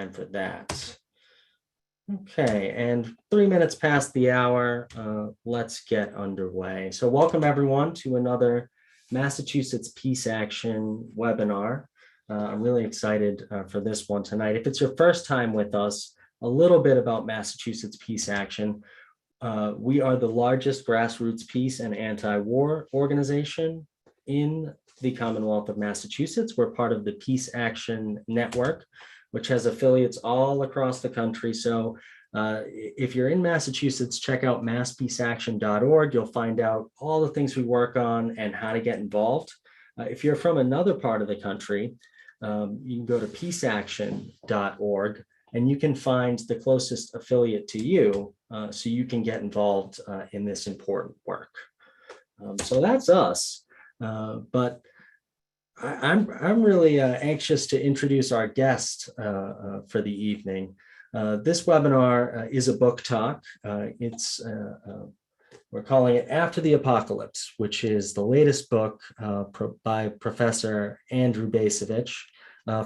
time for that. Okay, and 3 minutes past the hour, let's get underway. So welcome everyone to another Massachusetts Peace Action webinar. I'm really excited for this one tonight. If it's your first time with us, a little bit about Massachusetts Peace Action. We are the largest grassroots peace and anti-war organization in the Commonwealth of Massachusetts. We're part of the Peace Action Network, which has affiliates all across the country. So if you're in Massachusetts, check out masspeaceaction.org. You'll find out all the things we work on and how to get involved. If you're from another part of the country, you can go to peaceaction.org and you can find the closest affiliate to you so you can get involved in this important work. So that's us. But I'm really anxious to introduce our guest for the evening. This webinar is a book talk. We're calling it After the Apocalypse, which is the latest book by Professor Andrew Bacevich.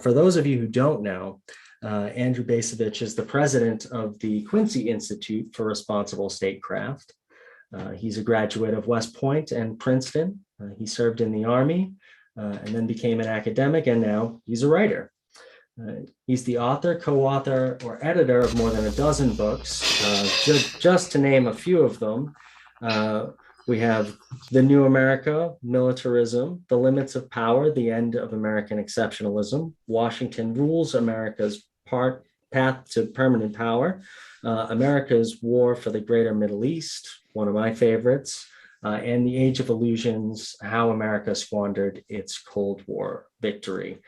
For those of you who don't know, Andrew Bacevich is the president of the Quincy Institute for Responsible Statecraft. He's a graduate of West Point and Princeton. He served in the Army. And then became an academic, and now he's a writer. He's the author, co-author, or editor of more than a dozen books. Just to name a few of them, we have The New America, Militarism, The Limits of Power, The End of American Exceptionalism, Washington Rules America's Path to Permanent Power, America's War for the Greater Middle East, one of my favorites, and The Age of Illusions, How America Squandered Its Cold War Victory.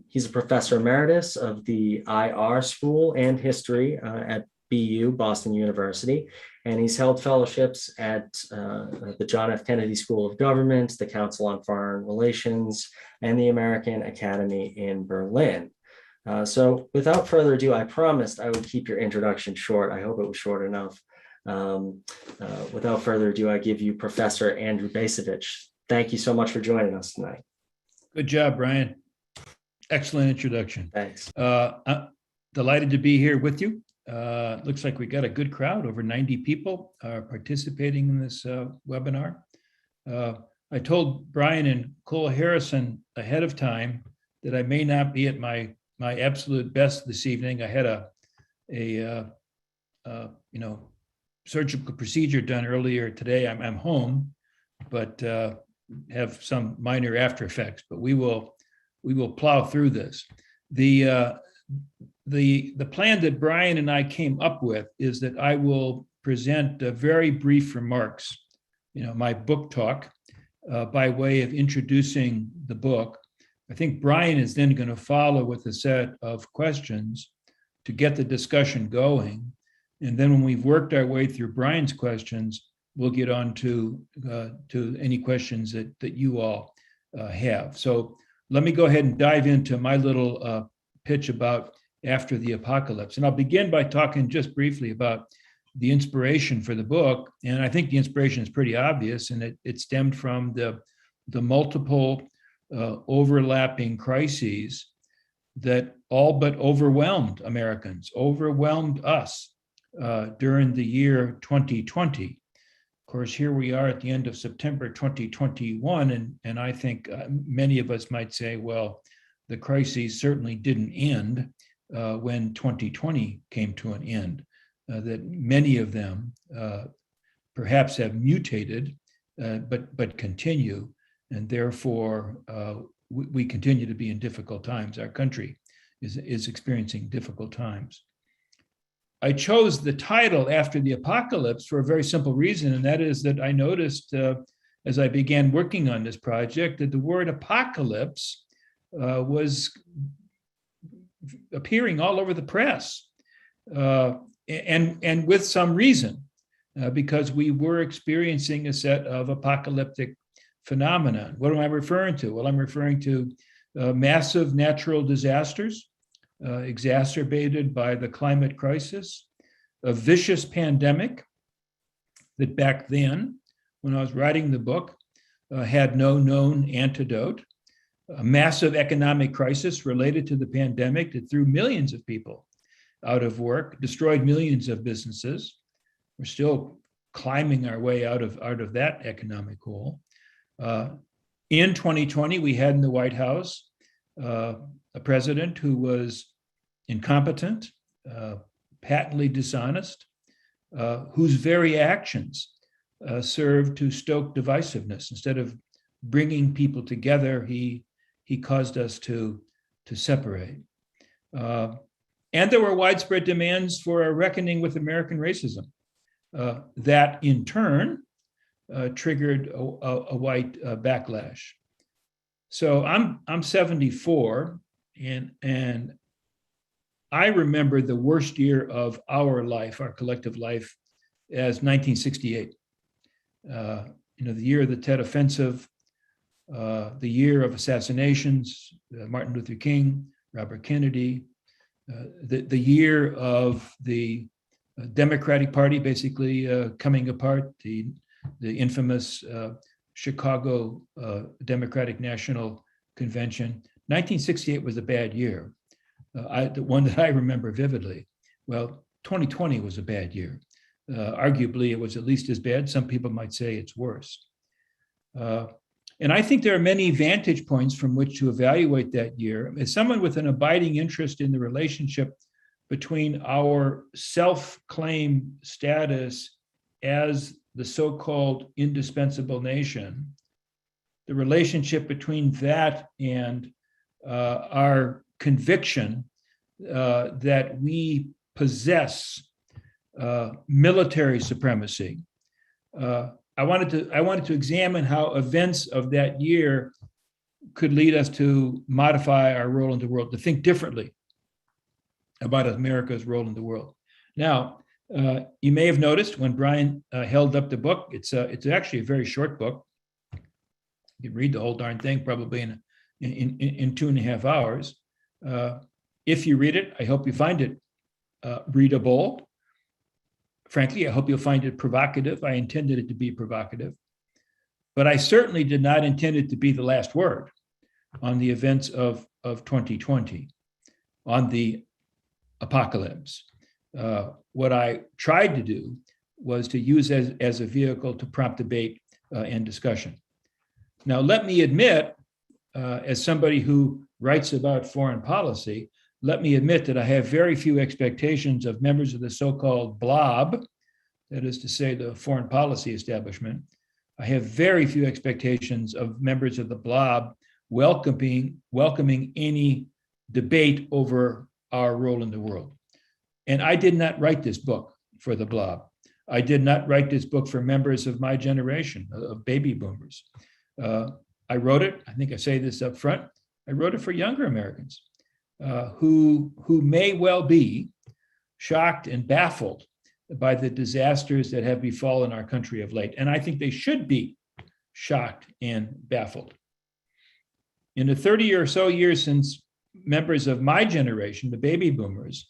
He's a professor emeritus of the IR School and History at BU, Boston University, and he's held fellowships at the John F. Kennedy School of Government, the Council on Foreign Relations, and the American Academy in Berlin. So without further ado, I promised I would keep your introduction short. I hope it was short enough. Without further ado, I give you Professor Andrew Bacevich. Thank you so much for joining us tonight. Good job, Brian. Excellent introduction. Thanks. I'm delighted to be here with you. Looks like we got a good crowd, over 90 people participating in this webinar. I told Brian and Cole Harrison ahead of time that I may not be at my absolute best this evening. I had a surgical procedure done earlier today. I'm home, but have some minor after effects. But we will plow through this. The plan that Brian and I came up with is that I will present very brief remarks, my book talk, by way of introducing the book. I think Brian is then going to follow with a set of questions to get the discussion going. And then when we've worked our way through Brian's questions, we'll get on to any questions that you all have. So let me go ahead and dive into my little pitch about After the Apocalypse. And I'll begin by talking just briefly about the inspiration for the book. And I think the inspiration is pretty obvious, and it stemmed from the multiple overlapping crises that all but overwhelmed Americans, overwhelmed us during the year 2020. Of course, here we are at the end of September 2021, and I think many of us might say, well, the crises certainly didn't end when 2020 came to an end, that many of them perhaps have mutated, but continue, and therefore we continue to be in difficult times. Our country is experiencing difficult times. I chose the title After the Apocalypse for a very simple reason, and that is that I noticed as I began working on this project that the word apocalypse was appearing all over the press, and with some reason, because we were experiencing a set of apocalyptic phenomena. What am I referring to? Well, I'm referring to massive natural disasters, exacerbated by the climate crisis, a vicious pandemic that back then, when I was writing the book, had no known antidote, a massive economic crisis related to the pandemic that threw millions of people out of work, destroyed millions of businesses. We're still climbing our way out of that economic hole. In 2020, we had in the White House a president who was incompetent, patently dishonest, whose very actions served to stoke divisiveness. Instead of bringing people together, he caused us to separate. And there were widespread demands for a reckoning with American racism. That in turn triggered a white backlash. So I'm 74, and I remember the worst year of our life, our collective life, as 1968. The year of the Tet Offensive, the year of assassinations, Martin Luther King, Robert Kennedy, the year of the Democratic Party basically coming apart, the infamous Chicago Democratic National Convention. 1968 was a bad year, the one that I remember vividly. Well, 2020 was a bad year. Arguably, it was at least as bad. Some people might say it's worse. And I think there are many vantage points from which to evaluate that year. As someone with an abiding interest in the relationship between our self-claimed status as the so-called indispensable nation, the relationship between that and our conviction that we possess military supremacy. I wanted to examine how events of that year could lead us to modify our role in the world, to think differently about America's role in the world. Now, you may have noticed when Brian held up the book, it's actually a very short book. You can read the whole darn thing probably in 2.5 hours. If you read it, I hope you find it readable. Frankly, I hope you'll find it provocative. I intended it to be provocative, but I certainly did not intend it to be the last word on the events of 2020, on the apocalypse. What I tried to do was to use as a vehicle to prompt debate and discussion. Now, let me admit, as somebody who writes about foreign policy, let me admit that I have very few expectations of members of the so-called blob, that is to say, the foreign policy establishment. I have very few expectations of members of the blob welcoming any debate over our role in the world. And I did not write this book for the blob. I did not write this book for members of my generation, of baby boomers. I wrote it, I think I say this up front, I wrote it for younger Americans who may well be shocked and baffled by the disasters that have befallen our country of late. And I think they should be shocked and baffled. In the 30 or so years since members of my generation, the baby boomers,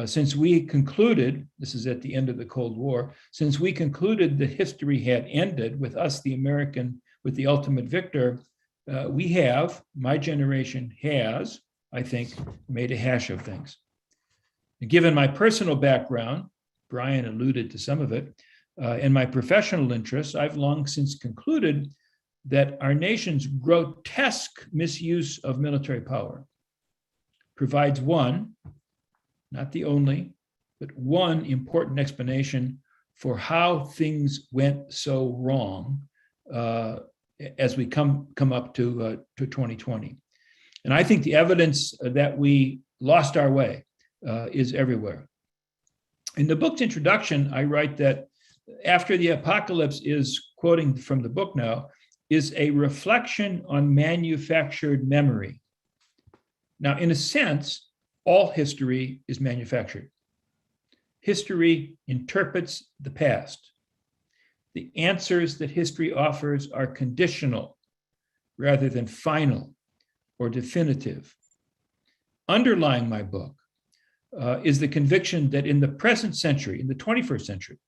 since we concluded, this is at the end of the Cold War, since we concluded that history had ended with us, the American, with the ultimate victor, my generation has, I think, made a hash of things. And given my personal background, Brian alluded to some of it, and my professional interests, I've long since concluded that our nation's grotesque misuse of military power provides one, not the only, but one important explanation for how things went so wrong as we come up to 2020. And I think the evidence that we lost our way is everywhere. In the book's introduction, I write that after the apocalypse is, quoting from the book now, is a reflection on manufactured memory. Now, in a sense, all history is manufactured. History interprets the past. The answers that history offers are conditional rather than final or definitive. Underlying my book is the conviction that in the present century, in the 21st century,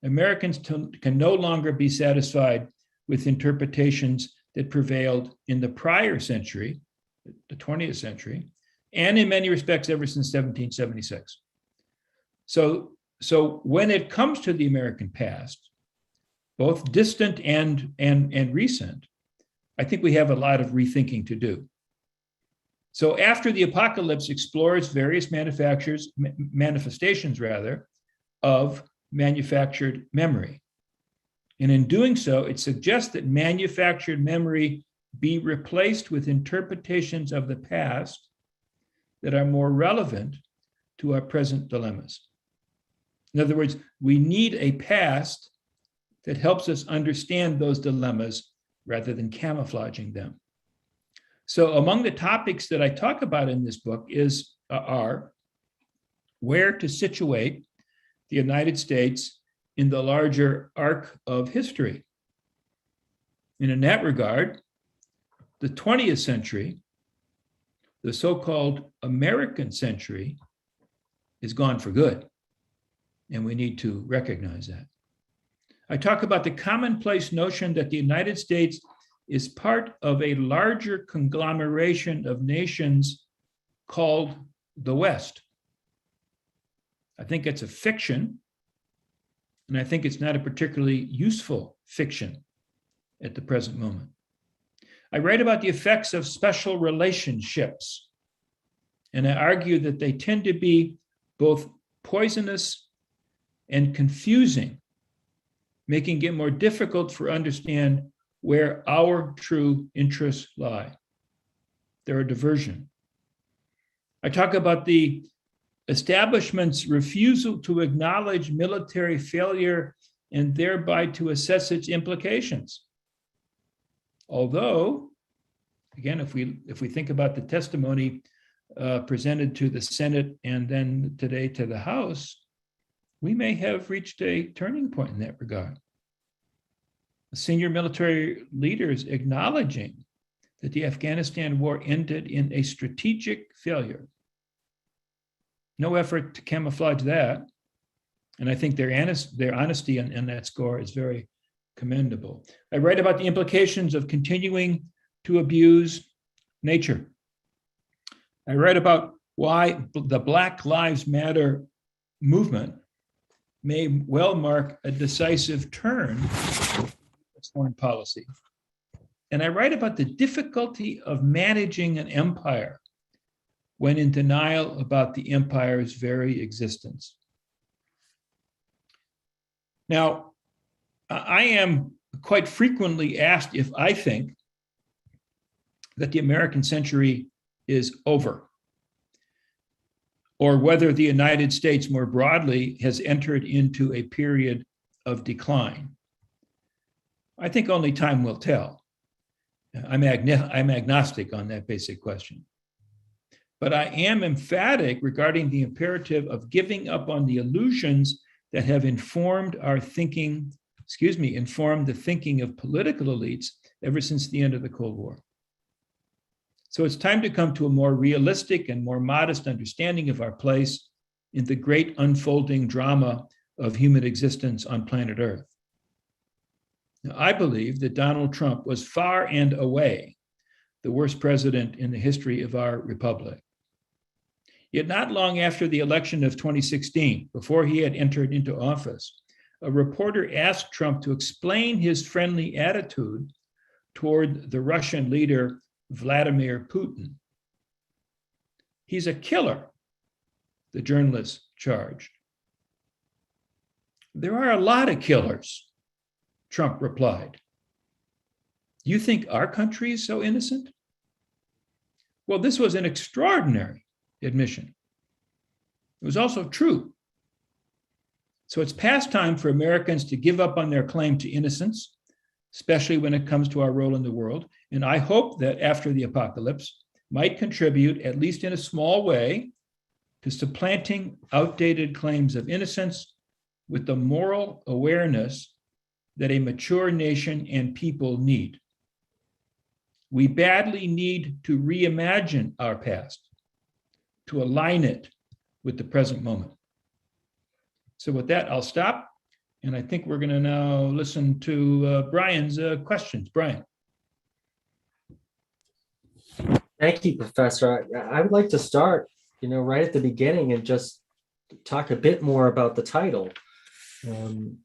Americans can no longer be satisfied with interpretations that prevailed in the prior century, the 20th century, and in many respects ever since 1776. So when it comes to the American past, both distant and recent, I think we have a lot of rethinking to do. So after the apocalypse explores various manifestations of manufactured memory. And in doing so, it suggests that manufactured memory be replaced with interpretations of the past that are more relevant to our present dilemmas. In other words, we need a past that helps us understand those dilemmas rather than camouflaging them. So among the topics that I talk about in this book are where to situate the United States in the larger arc of history. And in that regard, the 20th century, the so-called American century, is gone for good. And we need to recognize that. I talk about the commonplace notion that the United States is part of a larger conglomeration of nations called the West. I think it's a fiction, and I think it's not a particularly useful fiction at the present moment. I write about the effects of special relationships, and I argue that they tend to be both poisonous and confusing, making it more difficult to understand where our true interests lie. They're a diversion. I talk about the establishment's refusal to acknowledge military failure and thereby to assess its implications. Although, again, if we think about the testimony presented to the Senate and then today to the House, we may have reached a turning point in that regard. Senior military leaders acknowledging that the Afghanistan war ended in a strategic failure. No effort to camouflage that. And I think their honesty in that score is very commendable. I write about the implications of continuing to abuse nature. I write about why the Black Lives Matter movement may well mark a decisive turn in foreign policy. And I write about the difficulty of managing an empire when in denial about the empire's very existence. Now, I am quite frequently asked if I think that the American century is over, or whether the United States more broadly has entered into a period of decline. I think only time will tell. I'm agnostic on that basic question. But I am emphatic regarding the imperative of giving up on the illusions that have informed the thinking of political elites ever since the end of the Cold War. So it's time to come to a more realistic and more modest understanding of our place in the great unfolding drama of human existence on planet Earth. Now, I believe that Donald Trump was far and away the worst president in the history of our republic. Yet not long after the election of 2016, before he had entered into office, a reporter asked Trump to explain his friendly attitude toward the Russian leader, Vladimir Putin. He's a killer, the journalist charged. There are a lot of killers, Trump replied. You think our country is so innocent? Well, this was an extraordinary admission. It was also true. So it's past time for Americans to give up on their claim to innocence, especially when it comes to our role in the world. And I hope that after the apocalypse might contribute, at least in a small way, to supplanting outdated claims of innocence with the moral awareness that a mature nation and people need. We badly need to reimagine our past, to align it with the present moment. So with that, I'll stop. And I think we're going to now listen to Brian's questions. Brian. Thank you, Professor. I would like to start, right at the beginning and just talk a bit more about the title. Um,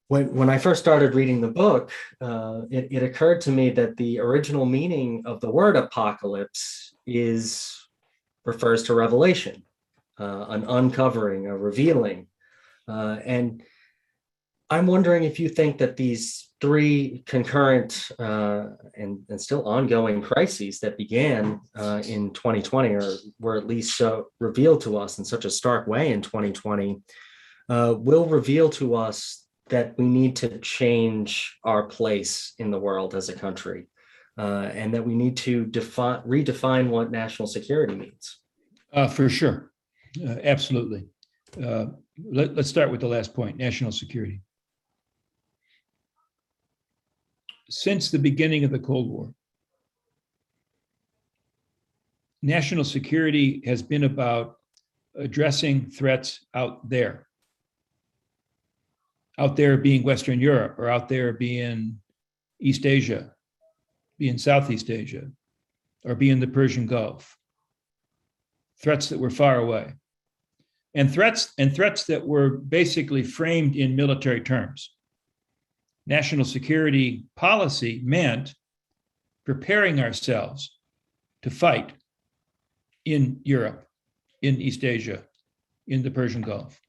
when I first started reading the book, it occurred to me that the original meaning of the word apocalypse refers to revelation, an uncovering, a revealing. And I'm wondering if you think that these three concurrent and still ongoing crises that began in 2020, or were at least revealed to us in such a stark way in 2020, will reveal to us that we need to change our place in the world as a country, and that we need to redefine what national security means. For sure. Absolutely. Let's start with the last point, national security. Since the beginning of the Cold War, national security has been about addressing threats out there being Western Europe, or out there being East Asia, being Southeast Asia, or being the Persian Gulf. Threats that were far away. And threats that were basically framed in military terms. National security policy meant preparing ourselves to fight in Europe, in East Asia, in the Persian Gulf,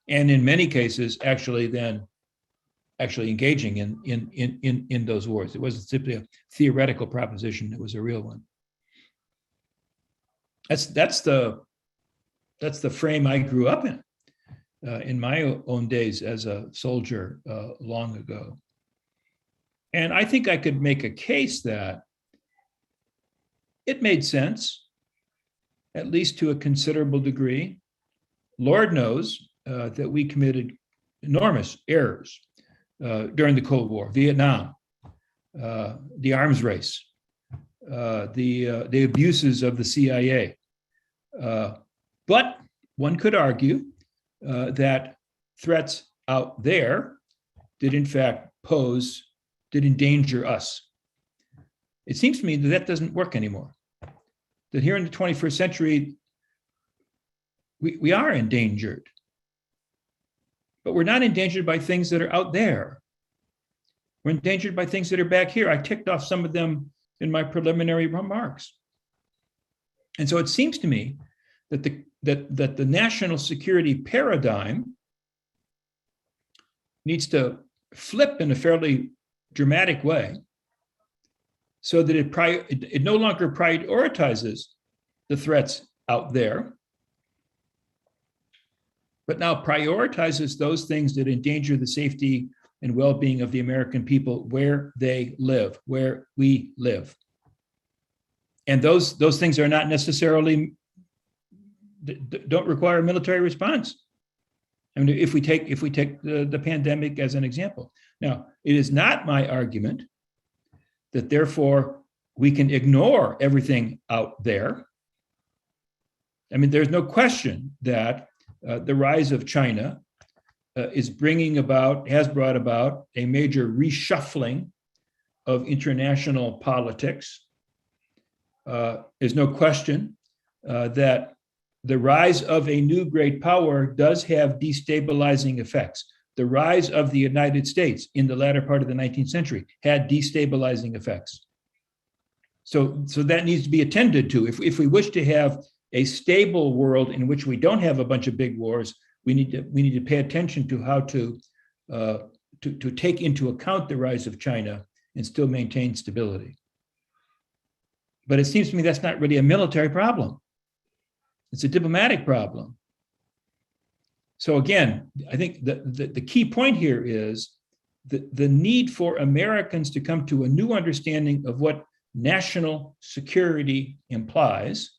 and in many cases, actually engaging in those wars. It wasn't simply a theoretical proposition; it was a real one. That's the frame I grew up in my own days as a soldier long ago. And I think I could make a case that it made sense, at least to a considerable degree. Lord knows that we committed enormous errors during the Cold War, Vietnam, the arms race, the abuses of the CIA. But one could argue that threats out there did in fact did endanger us. It seems to me that doesn't work anymore. That here in the 21st century, we are endangered. But we're not endangered by things that are out there. We're endangered by things that are back here. I ticked off some of them in my preliminary remarks. And so it seems to me that the national security paradigm needs to flip in a fairly dramatic way, so that it no longer prioritizes the threats out there, but now prioritizes those things that endanger the safety and well-being of the American people where they live, where we live. And those things are not necessarily, don't require a military response. I mean, if we take the pandemic as an example. Now, it is not my argument that therefore we can ignore everything out there. I mean, there's no question that the rise of China has brought about a major reshuffling of international politics. There's no question that the rise of a new great power does have destabilizing effects. The rise of the United States in the latter part of the 19th century had destabilizing effects. So that needs to be attended to. If we wish to have a stable world in which we don't have a bunch of big wars, we need to pay attention to how to take into account the rise of China and still maintain stability. But it seems to me that's not really a military problem. It's a diplomatic problem. So again, I think the key point here is the need for Americans to come to a new understanding of what national security implies.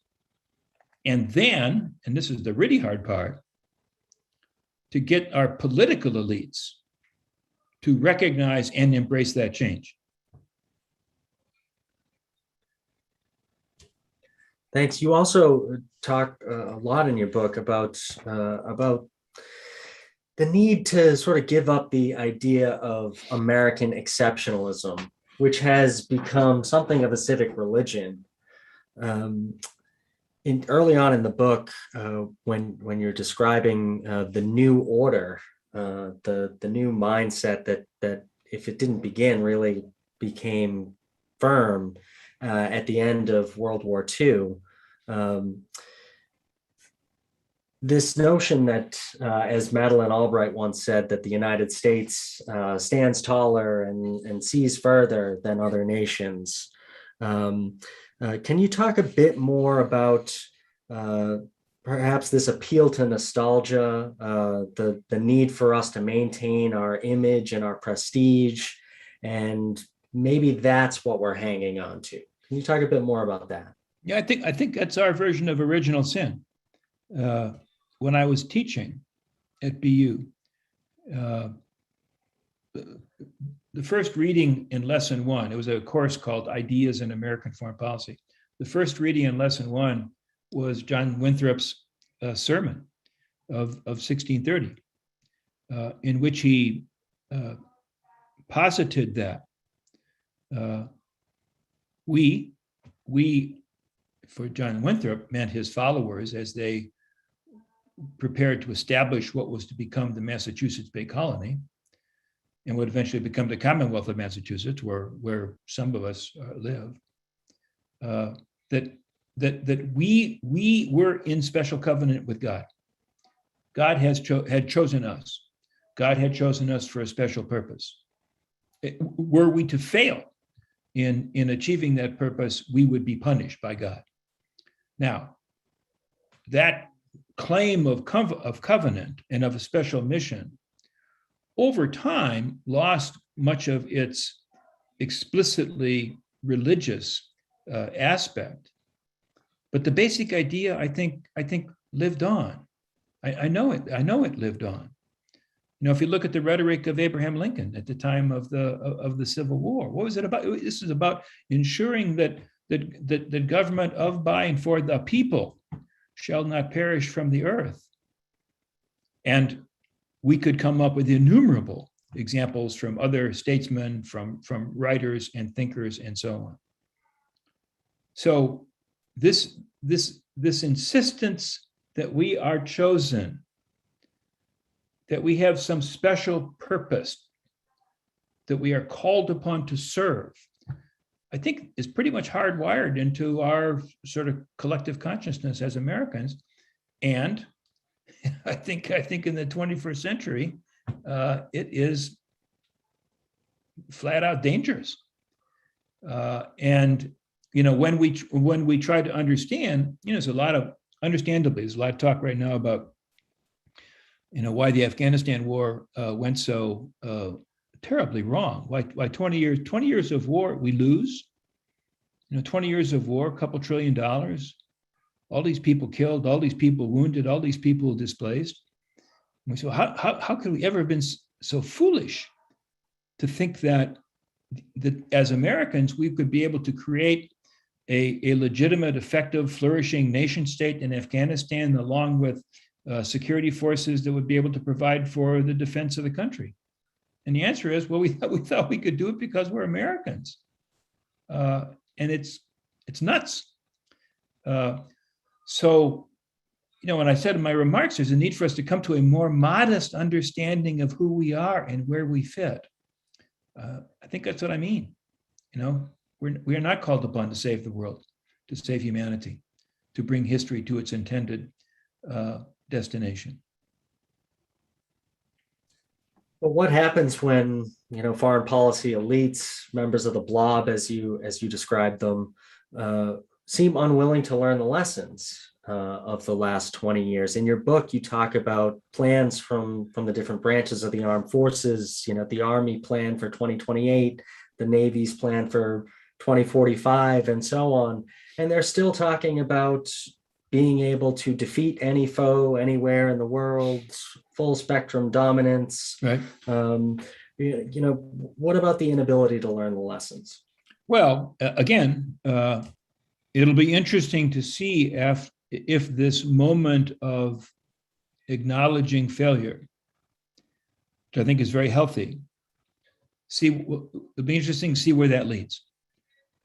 And then, and this is the really hard part, to get our political elites to recognize and embrace that change. Thanks. You also talk a lot in your book about the need to sort of give up the idea of American exceptionalism, which has become something of a civic religion. Um, Early on in the book, when you're describing the new order, the new mindset that if it didn't begin, really became firm at the end of World War II. Um, this notion that, as Madeleine Albright once said, that the United States stands taller and sees further than other nations. Can you talk a bit more about uh, perhaps this appeal to nostalgia, the need for us to maintain our image and our prestige, and maybe that's what we're hanging on to? Can you talk a bit more about that? Yeah, I think that's our version of original sin. When I was teaching at BU, the first reading in lesson one, it was a course called Ideas in American Foreign Policy. The first reading in lesson one was John Winthrop's sermon of 1630, in which he posited that we, for John Winthrop, meant his followers as they prepared to establish what was to become the Massachusetts Bay Colony and would eventually become the Commonwealth of Massachusetts, where some of us live, that we were in special covenant with God. God had chosen us. God had chosen us for a special purpose. Were we to fail in achieving that purpose, we would be punished by God. Now, that claim of covenant and of a special mission over time lost much of its explicitly religious aspect, but the basic idea I think lived on. I know it lived on. You know, if you look at the rhetoric of Abraham Lincoln at the time of the Civil War, what was it about? This is about ensuring that the government of, by, and for the people shall not perish from the earth. And we could come up with innumerable examples from other statesmen, from writers and thinkers, and so on. So this insistence that we are chosen, that we have some special purpose, that we are called upon to serve, I think is pretty much hardwired into our sort of collective consciousness as Americans. And I think in the 21st century, it is flat out dangerous. And you know, when we try to understand, you know, understandably, there's a lot of talk right now about, you know, why the Afghanistan war went so terribly wrong. Why 20 years of war we lose? You know, 20 years of war, a couple $1 trillion, all these people killed, all these people wounded, all these people displaced. And we say, well, how could we ever have been so foolish to think that as Americans we could be able to create a legitimate, effective, flourishing nation state in Afghanistan, along with security forces that would be able to provide for the defense of the country? And the answer is, well, we thought we could do it because we're Americans, and it's nuts. So, you know, when I said in my remarks, there's a need for us to come to a more modest understanding of who we are and where we fit. I think that's what I mean. You know, we are not called upon to save the world, to save humanity, to bring history to its intended destination. But what happens when, you know, foreign policy elites, members of the blob, as you described them, seem unwilling to learn the lessons of the last 20 years? In your book, you talk about plans from the different branches of the armed forces, you know, the Army plan for 2028, the Navy's plan for 2045, and so on. And they're still talking about being able to defeat any foe anywhere in the world, full spectrum dominance. Right. You know, what about the inability to learn the lessons? Well, again, it'll be interesting to see if this moment of acknowledging failure, which I think is very healthy, it'll be interesting to see where that leads.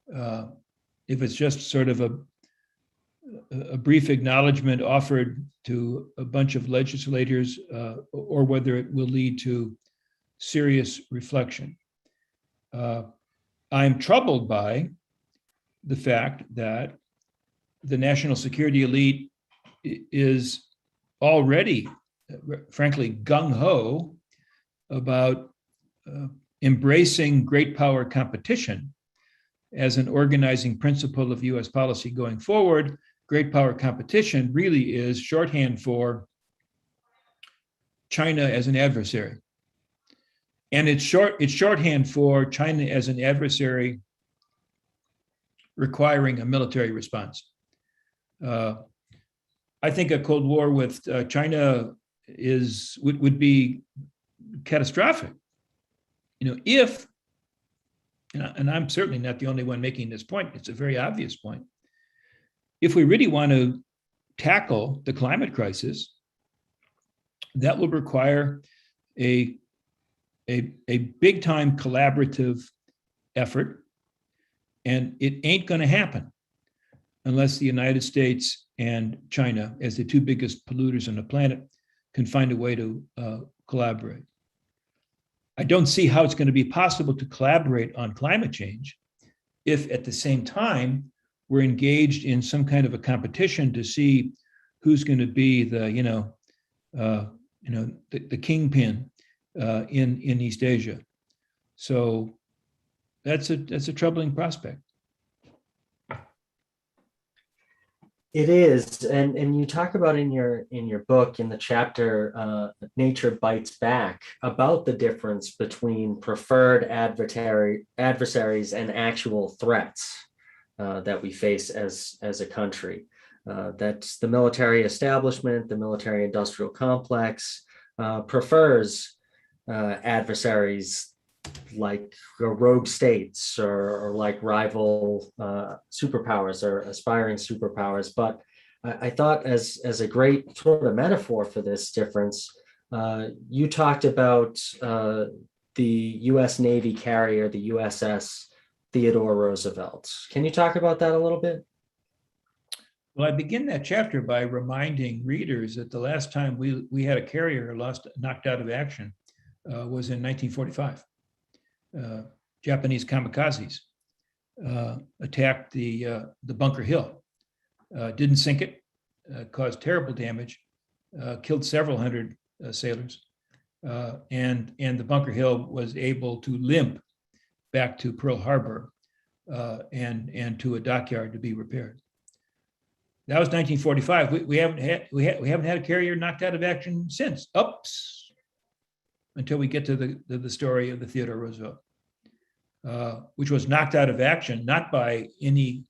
If it's just sort of a brief acknowledgement offered to a bunch of legislators, or whether it will lead to serious reflection. I'm troubled by the fact that the national security elite is already, frankly, gung-ho about embracing great power competition as an organizing principle of US policy going forward. Great power competition really is shorthand for China as an adversary. And it's shorthand for China as an adversary requiring a military response. I think a Cold War with China would be catastrophic. If, and I'm certainly not the only one making this point, it's a very obvious point. If we really want to tackle the climate crisis, that will require a big time collaborative effort, and it ain't going to happen unless the United States and China, as the two biggest polluters on the planet, can find a way to collaborate. I don't see how it's going to be possible to collaborate on climate change if at the same time we're engaged in some kind of a competition to see who's going to be the kingpin in East Asia. So that's a troubling prospect. It is, and you talk about in your book, in the chapter "Nature Bites Back," about the difference between preferred adversaries and actual threats that we face as a country. That's the military establishment, the military-industrial complex prefers adversaries like rogue states or like rival superpowers or aspiring superpowers. But I thought as a great sort of metaphor for this difference, you talked about the U.S. Navy carrier, the USS Theodore Roosevelt. Can you talk about that a little bit? Well, I begin that chapter by reminding readers that the last time we had a carrier knocked out of action was in 1945. Japanese kamikazes attacked the Bunker Hill, didn't sink it, caused terrible damage, killed several hundred sailors, and the Bunker Hill was able to limp back to Pearl Harbor and to a dockyard to be repaired. That was 1945. We haven't had a carrier knocked out of action since. Oops. Until we get to the story of the Theodore Roosevelt, which was knocked out of action, not by any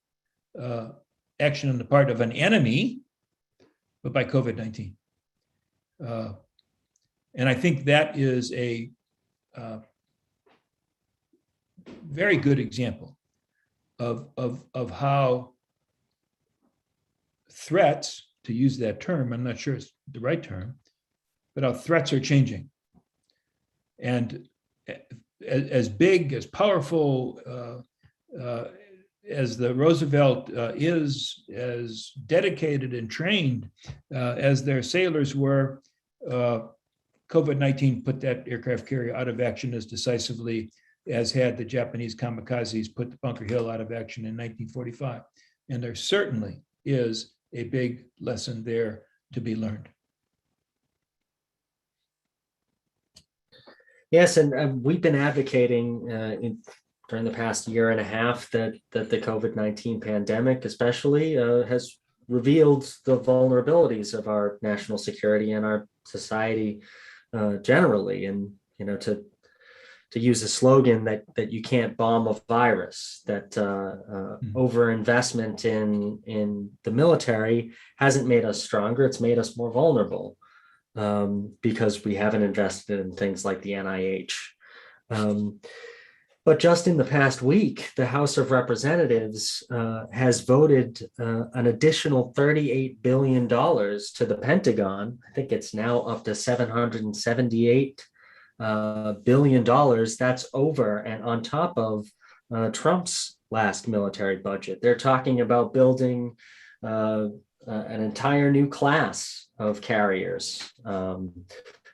action on the part of an enemy, but by COVID-19. And I think that is a very good example of how threats, to use that term, I'm not sure it's the right term, but how threats are changing. And as big, as powerful as the Roosevelt is, as dedicated and trained as their sailors were, COVID-19 put that aircraft carrier out of action as decisively as had the Japanese kamikazes put the Bunker Hill out of action in 1945. And there certainly is a big lesson there to be learned. Yes, and we've been advocating during the past year and a half that the COVID-19 pandemic especially has revealed the vulnerabilities of our national security and our society generally. And, to use a slogan that you can't bomb a virus, that overinvestment in the military hasn't made us stronger, it's made us more vulnerable. Because we haven't invested in things like the NIH. But just in the past week, the House of Representatives has voted an additional $38 billion to the Pentagon. I think it's now up to $778 billion. That's over and on top of Trump's last military budget. They're talking about building an entire new class of carriers, an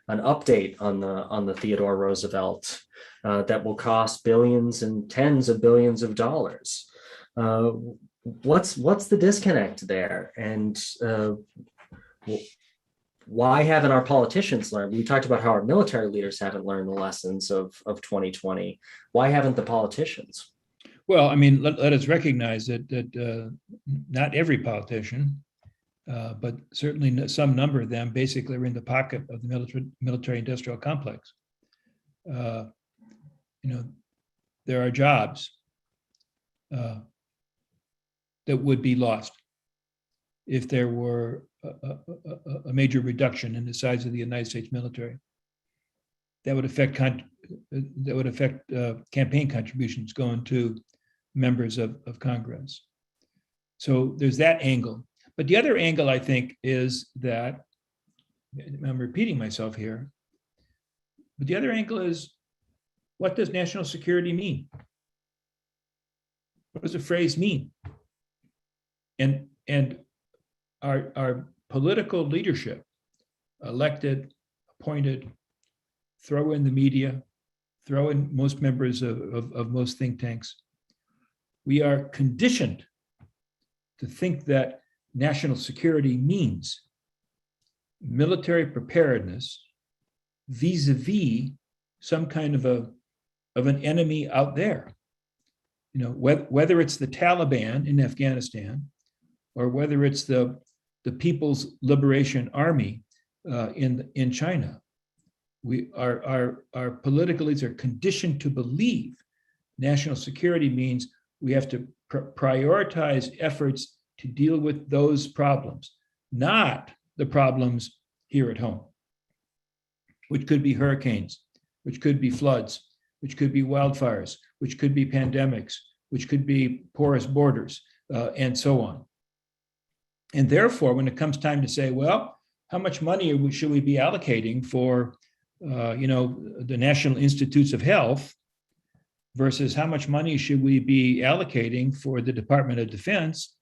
update on the Theodore Roosevelt that will cost billions and tens of billions of dollars. What's the disconnect there, and why haven't our politicians learned? We talked about how our military leaders haven't learned the lessons of 2020. Why haven't the politicians? Well, I mean, let us recognize that not every politician, but certainly some number of them basically are in the pocket of the military-industrial complex. There are jobs that would be lost if there were a major reduction in the size of the United States military. That would affect campaign contributions going to members of Congress. So there's that angle. But the other angle, I think, is that, I'm repeating myself here, but the other angle is, what does national security mean? What does the phrase mean? And our political leadership, elected, appointed, throw in the media, throw in most members of most think tanks, we are conditioned to think that national security means military preparedness vis-a-vis some kind of an enemy out there. Whether it's the Taliban in Afghanistan, or whether it's the People's Liberation Army in China, our political leaders are conditioned to believe national security means we have to prioritize efforts to deal with those problems, not the problems here at home, which could be hurricanes, which could be floods, which could be wildfires, which could be pandemics, which could be porous borders, and so on. And therefore, when it comes time to say, well, how much money should we be allocating for, the National Institutes of Health versus how much money should we be allocating for the Department of Defense,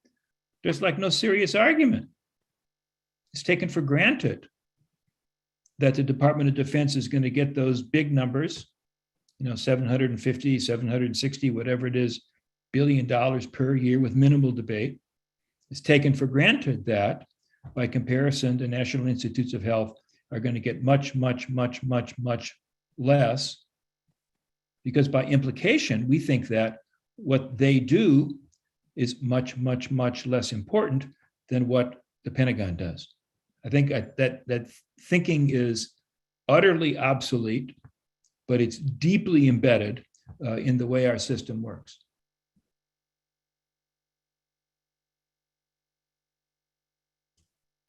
there's like no serious argument. It's taken for granted that the Department of Defense is going to get those big numbers, 750, 760, whatever it is, $1 billion per year with minimal debate. It's taken for granted that, by comparison, the National Institutes of Health are going to get much, much, much, much, much less, because by implication, we think that what they do is much, much, much less important than what the Pentagon does. I think that thinking is utterly obsolete, but it's deeply embedded in the way our system works.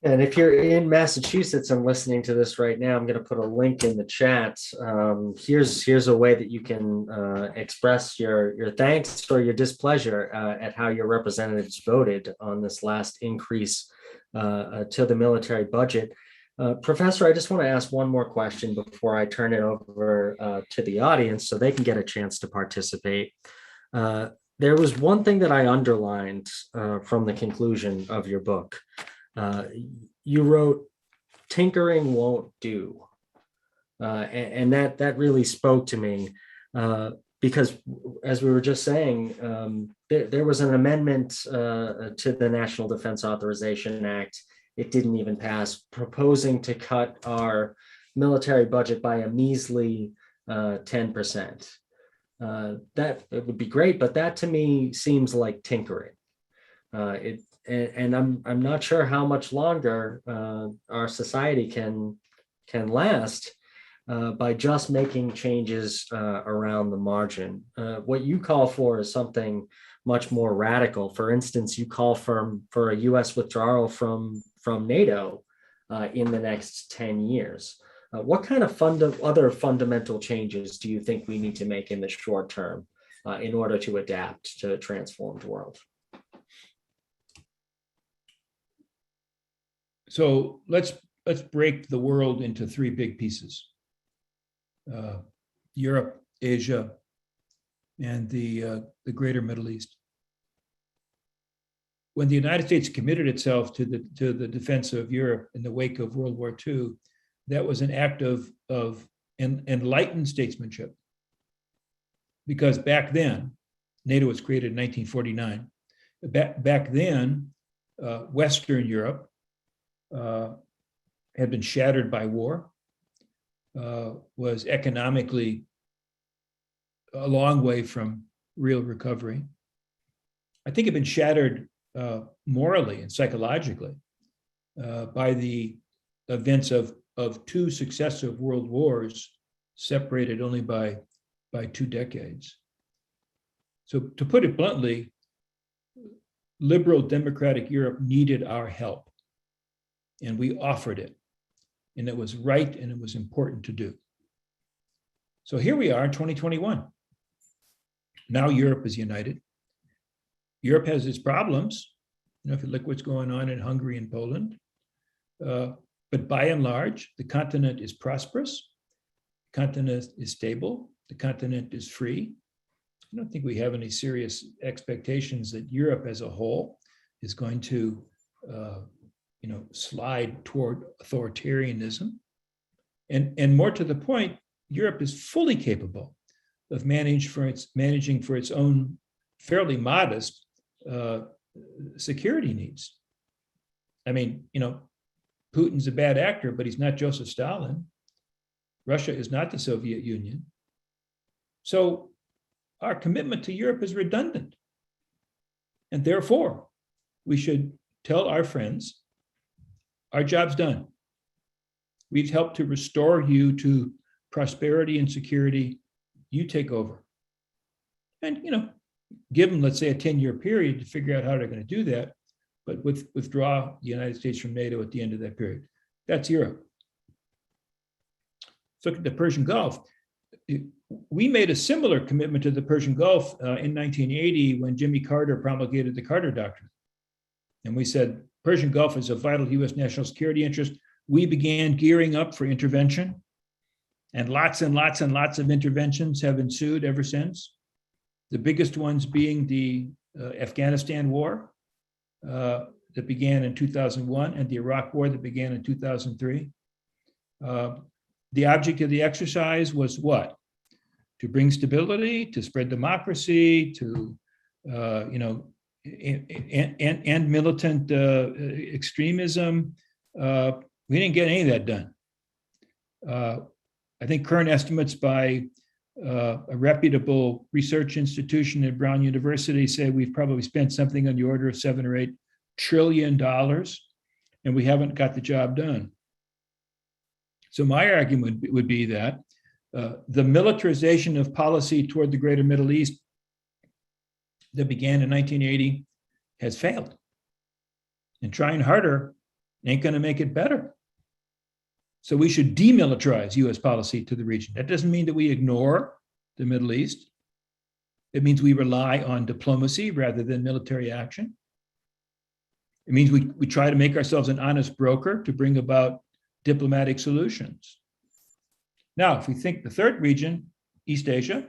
And if you're in Massachusetts and listening to this right now, I'm going to put a link in the chat. Here's a way that you can express your thanks or your displeasure at how your representatives voted on this last increase to the military budget. Professor, I just want to ask one more question before I turn it over to the audience so they can get a chance to participate. There was one thing that I underlined from the conclusion of your book. You wrote, "Tinkering won't do," and that really spoke to me because, as we were just saying, there was an amendment to the National Defense Authorization Act. It didn't even pass, proposing to cut our military budget by a measly 10%. That it would be great, but that to me seems like tinkering. And I'm not sure how much longer our society can last by just making changes around the margin. What you call for is something much more radical. For instance, you call for a U.S. withdrawal from NATO in the next 10 years. What kind of other fundamental changes do you think we need to make in the short term in order to adapt to a transformed world? So let's break the world into three big pieces: Europe, Asia, and the greater Middle East. when the United States committed itself to the defense of Europe in the wake of World War II, that was an act of enlightened statesmanship. Because back then, NATO was created in 1949. Back then, Western Europe had been shattered by war, was economically a long way from real recovery. I think it had been shattered morally and psychologically by the events of two successive world wars separated only by 2 decades. So to put it bluntly, liberal democratic Europe needed our help, and we offered it, and it was right and it was important to do. So here we are in 2021. Now Europe is united. Europe has its problems, if you look what's going on in Hungary and Poland. But by and large, the continent is prosperous, the continent is stable, the continent is free. I don't think we have any serious expectations that Europe as a whole is going to slide toward authoritarianism. And more to the point, Europe is fully capable of managing for its own fairly modest security needs. I mean, Putin's a bad actor, but he's not Joseph Stalin. Russia is not the Soviet Union. So our commitment to Europe is redundant. And therefore, we should tell our friends, our job's done. We've helped to restore you to prosperity and security. You take over. And, give them, let's say, a 10-year period to figure out how they're going to do that, but withdraw the United States from NATO at the end of that period. That's Europe. Let's look at the Persian Gulf. We made a similar commitment to the Persian Gulf in 1980 when Jimmy Carter promulgated the Carter Doctrine. And we said, Persian Gulf is a vital US national security interest. We began gearing up for intervention, and lots and lots of interventions have ensued ever since. The biggest ones being the Afghanistan war that began in 2001 and the Iraq war that began in 2003. The object of the exercise was what? To bring stability, to spread democracy, to end militant extremism. We didn't get any of that done. I think current estimates by a reputable research institution at Brown University say we've probably spent something on the order of $7 or $8 trillion, and we haven't got the job done. So my argument would be that the militarization of policy toward the greater Middle East that began in 1980 has failed. And trying harder ain't going to make it better. So we should demilitarize US policy to the region. That doesn't mean that we ignore the Middle East. It means we rely on diplomacy rather than military action. It means we try to make ourselves an honest broker to bring about diplomatic solutions. Now, if we think the third region, East Asia,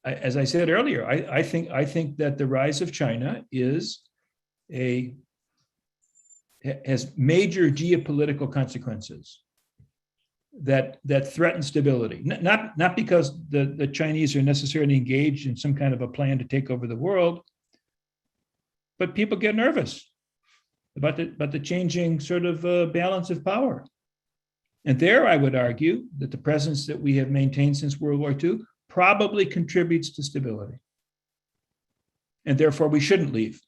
as I said earlier, I think that the rise of China has major geopolitical consequences that threaten stability. Not because the Chinese are necessarily engaged in some kind of a plan to take over the world, but people get nervous about the changing sort of balance of power. And there, I would argue that the presence that we have maintained since World War II probably contributes to stability. And therefore, we shouldn't leave.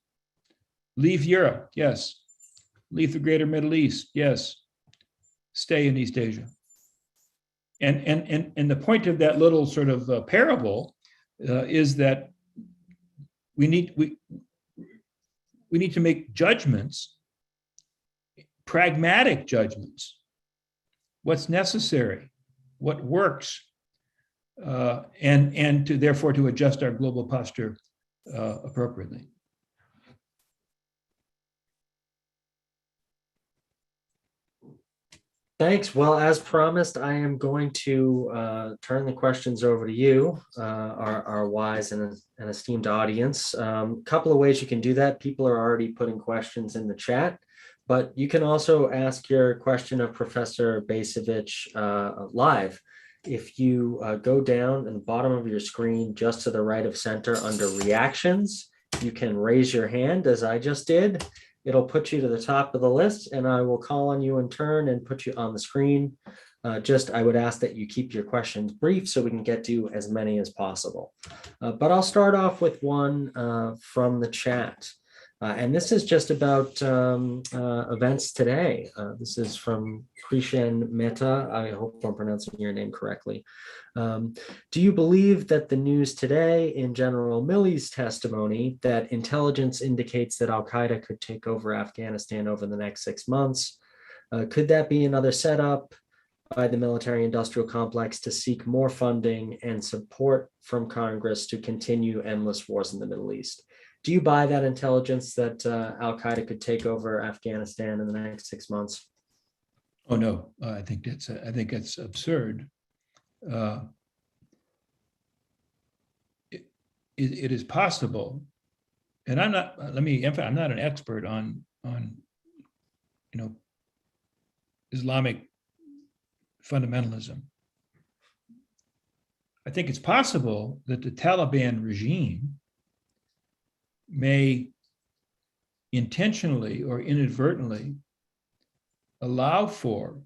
Leave Europe, yes. Leave the greater Middle East, yes. Stay in East Asia. And the point of that little sort of parable is that we need to make judgments, pragmatic judgments. What's necessary, what works, and therefore to adjust our global posture appropriately. Thanks. Well, as promised, I am going to turn the questions over to you, our wise and esteemed audience. A couple of ways you can do that. People are already putting questions in the chat, but you can also ask your question of Professor Bacevich live. If you go down at the bottom of your screen, just to the right of center under reactions, you can raise your hand as I just did. It'll put you to the top of the list, and I will call on you in turn and put you on the screen. I would ask that you keep your questions brief so we can get to as many as possible. But I'll start off with one from the chat. And this is just about events today. This is from Krishan Mehta. I hope I'm pronouncing your name correctly. Do you believe that the news today in General Milley's testimony that intelligence indicates that al-Qaeda could take over Afghanistan over the next 6 months, could that be another setup by the military-industrial complex to seek more funding and support from Congress to continue endless wars in the Middle East? Do you buy that intelligence that al-Qaeda could take over Afghanistan in the next 6 months? Oh no, I think that's absurd. It is possible, and I'm not. Let me emphasize: I'm not an expert on Islamic fundamentalism. I think it's possible that the Taliban regime may intentionally or inadvertently allow for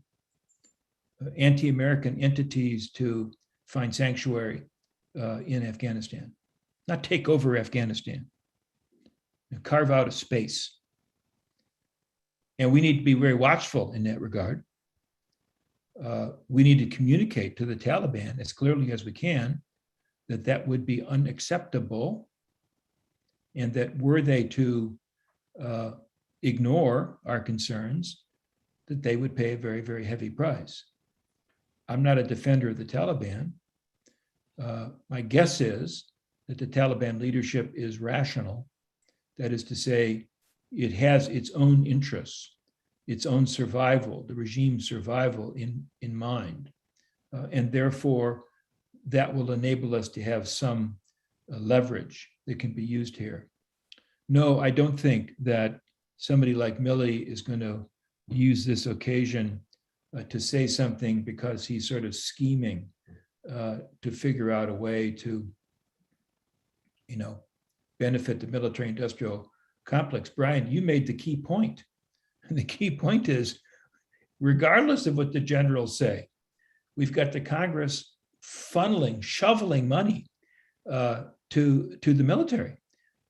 anti-American entities to find sanctuary in Afghanistan, not take over Afghanistan, carve out a space. And we need to be very watchful in that regard. We need to communicate to the Taliban as clearly as we can that that would be unacceptable, and that were they to ignore our concerns, that they would pay a very, very heavy price. I'm not a defender of the Taliban. My guess is that the Taliban leadership is rational. That is to say, it has its own interests, its own survival, the regime's survival in mind. And therefore, that will enable us to have some leverage that can be used here. No, I don't think that somebody like Milley is going to use this occasion to say something because he's sort of scheming to figure out a way to, benefit the military-industrial complex. Brian, you made the key point. And the key point is, regardless of what the generals say, we've got the Congress shoveling money to the military.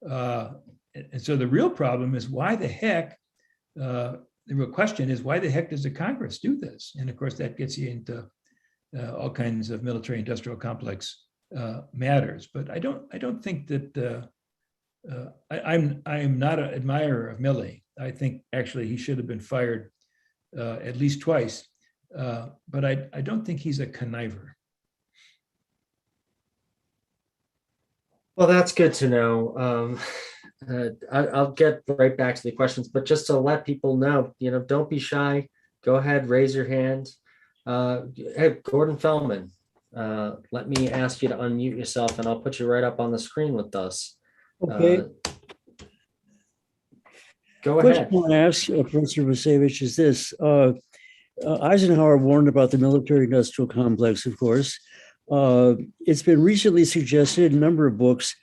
And so the real problem is why the heck, the real question is why the heck does the Congress do this? And of course, that gets you into all kinds of military-industrial complex matters. But I don't think that I'm not an admirer of Milley. I think actually he should have been fired at least twice. But I don't think he's a conniver. Well, that's good to know. I'll get right back to the questions, but just to let people know, don't be shy. Go ahead, raise your hand. Hey, Gordon Fellman, let me ask you to unmute yourself, and I'll put you right up on the screen with us. Okay. Go Question ahead. I want to ask Professor Bacevich is this. Eisenhower warned about the military-industrial complex, of course. It's been recently suggested in a number of books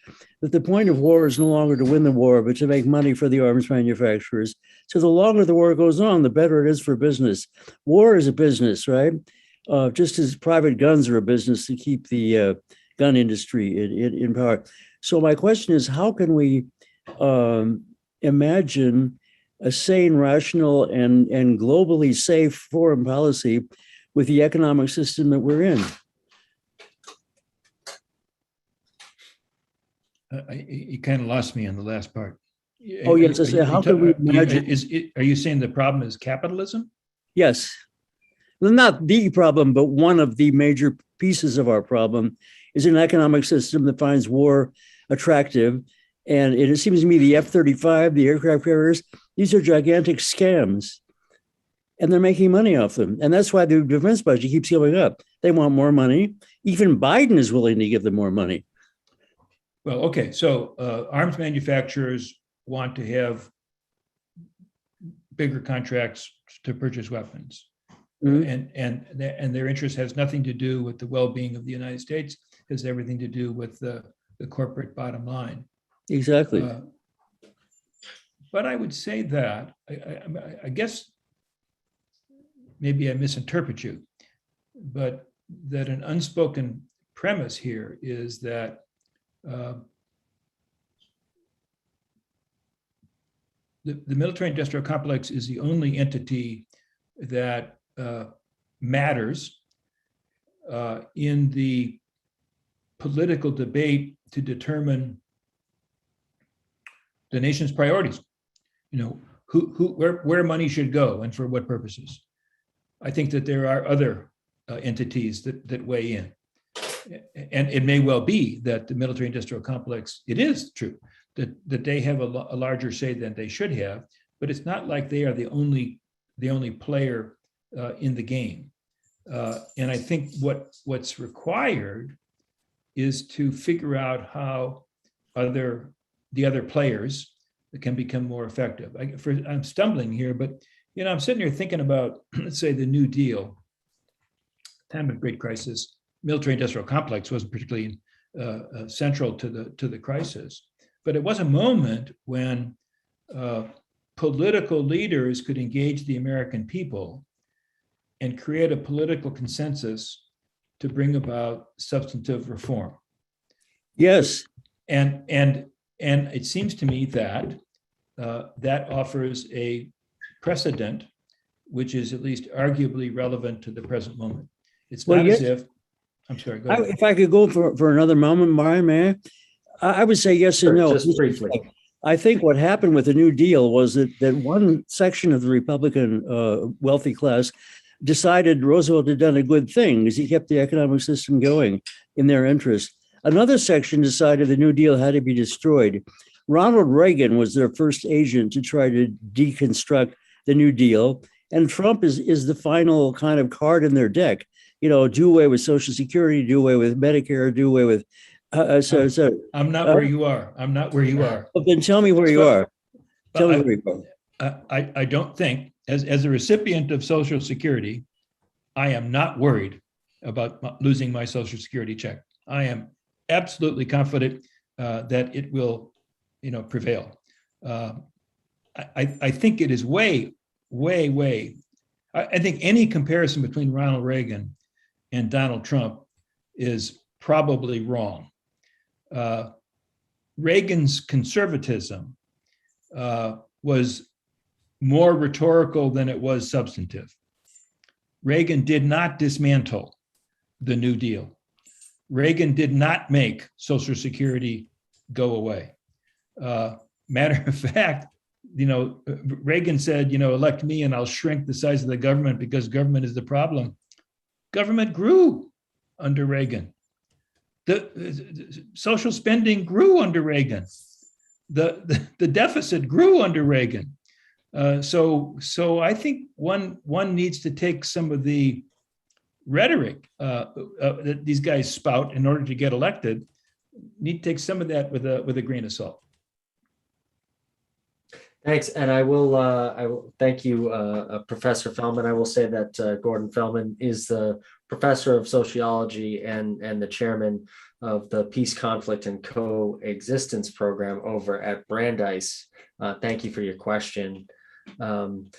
that the point of war is no longer to win the war, but to make money for the arms manufacturers. So the longer the war goes on, the better it is for business. War is a business, right? Just as private guns are a business to keep the gun industry in power. So my question is, how can we imagine a sane, rational, and globally safe foreign policy with the economic system that we're in? You kind of lost me on the last part. Oh, yes. I said, how can we imagine? Are you saying the problem is capitalism? Yes. Well, not the problem, but one of the major pieces of our problem is an economic system that finds war attractive. And it seems to me the F-35, the aircraft carriers, these are gigantic scams. and they're making money off them. And that's why the defense budget keeps going up. They want more money. Even Biden is willing to give them more money. Well, okay. So arms manufacturers want to have bigger contracts to purchase weapons. Mhm. And their interest has nothing to do with the well-being of the United States. It has everything to do with the corporate bottom line. Exactly. But I would say that, I guess maybe I misinterpret you, but that an unspoken premise here is that the military-industrial complex is the only entity that matters in the political debate to determine the nation's priorities. Where money should go and for what purposes. I think that there are other entities that weigh in. And it may well be that the military-industrial complex, it is true that they have a larger say than they should have, but it's not like they are the only player in the game. And I think what's required is to figure out how the other players can become more effective. I'm stumbling here, but I'm sitting here thinking about, let's say, the New Deal. Time of great crisis, military-industrial complex wasn't particularly central to the crisis, but it was a moment when political leaders could engage the American people and create a political consensus to bring about substantive reform. Yes. And it seems to me that that offers a precedent which is at least arguably relevant to the present moment. It's not as if, I'm sorry, go ahead. If I could go for another moment, Brian, may I would say yes and no. Just briefly. I think what happened with the New Deal was that one section of the Republican wealthy class decided Roosevelt had done a good thing because he kept the economic system going in their interest. Another section decided the New Deal had to be destroyed. Ronald Reagan was their first agent to try to deconstruct the New Deal. And Trump is the final kind of card in their deck. Do away with Social Security, do away with Medicare, do away with. I'm not where you are. I'm not where you are. Well, then tell me where you are. Tell me where you are. I don't think, as a recipient of Social Security, I am not worried about losing my Social Security check. I am absolutely confident that it will, prevail. I think it is way. I think any comparison between Ronald Reagan and Donald Trump is probably wrong. Reagan's conservatism was more rhetorical than it was substantive. Reagan did not dismantle the New Deal. Reagan did not make Social Security go away. Matter of fact, Reagan said, elect me and I'll shrink the size of the government because government is the problem. Government grew under Reagan. The social spending grew under Reagan. The deficit grew under Reagan. So I think one needs to take some of the rhetoric that these guys spout in order to get elected, need to take some of that with a grain of salt. Thanks, and I will thank you, Professor Feldman. I will say that Gordon Feldman is the professor of sociology and the chairman of the Peace, Conflict, and Coexistence program over at Brandeis. Thank you for your question. I'm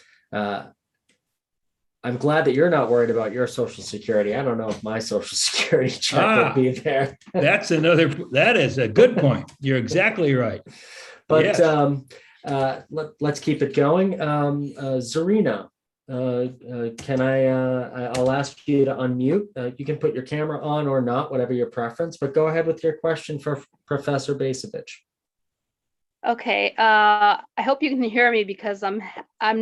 glad that you're not worried about your Social Security. I don't know if my Social Security check will be there. That is a good point. You're exactly right. But yes. Let's keep it going. Zarina, I'll ask you to unmute. You can put your camera on or not, whatever your preference, but go ahead with your question for Professor Bacevich. Okay, I hope you can hear me because I'm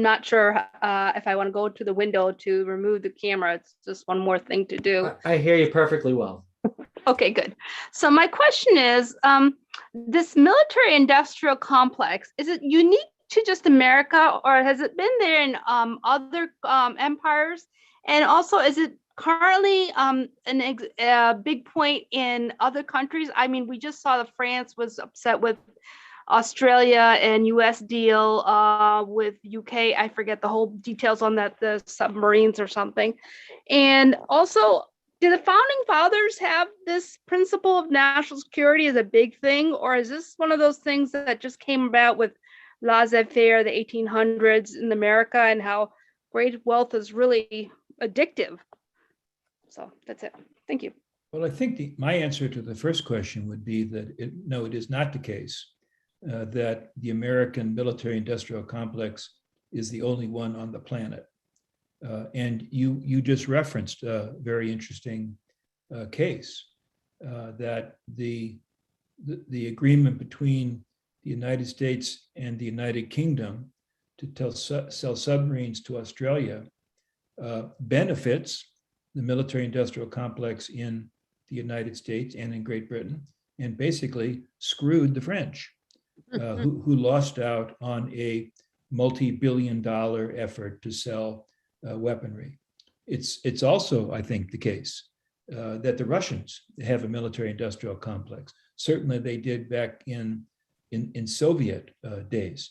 not sure if I want to go to the window to remove the camera. It's just one more thing to do. I hear you perfectly well. Okay, good. So my question is, this military-industrial complex, is it unique to just America, or has it been there in other empires? And also, is it currently a big point in other countries? I mean, we just saw that France was upset with Australia and US deal with UK. I forget the whole details on that, the submarines or something. And also, did the founding fathers have this principle of national security as a big thing, or is this one of those things that just came about with laissez-faire, the 1800s in America, and how great wealth is really addictive? So that's it. Thank you. Well, I think my answer to the first question would be that no, it is not the case that the American military-industrial complex is the only one on the planet. And you just referenced a very interesting case that the agreement between the United States and the United Kingdom to sell submarines to Australia benefits the military-industrial complex in the United States and in Great Britain, and basically screwed the French, who lost out on a multi-billion-dollar effort to sell weaponry. It's also, I think, the case that the Russians have a military-industrial complex. Certainly, they did back in Soviet days.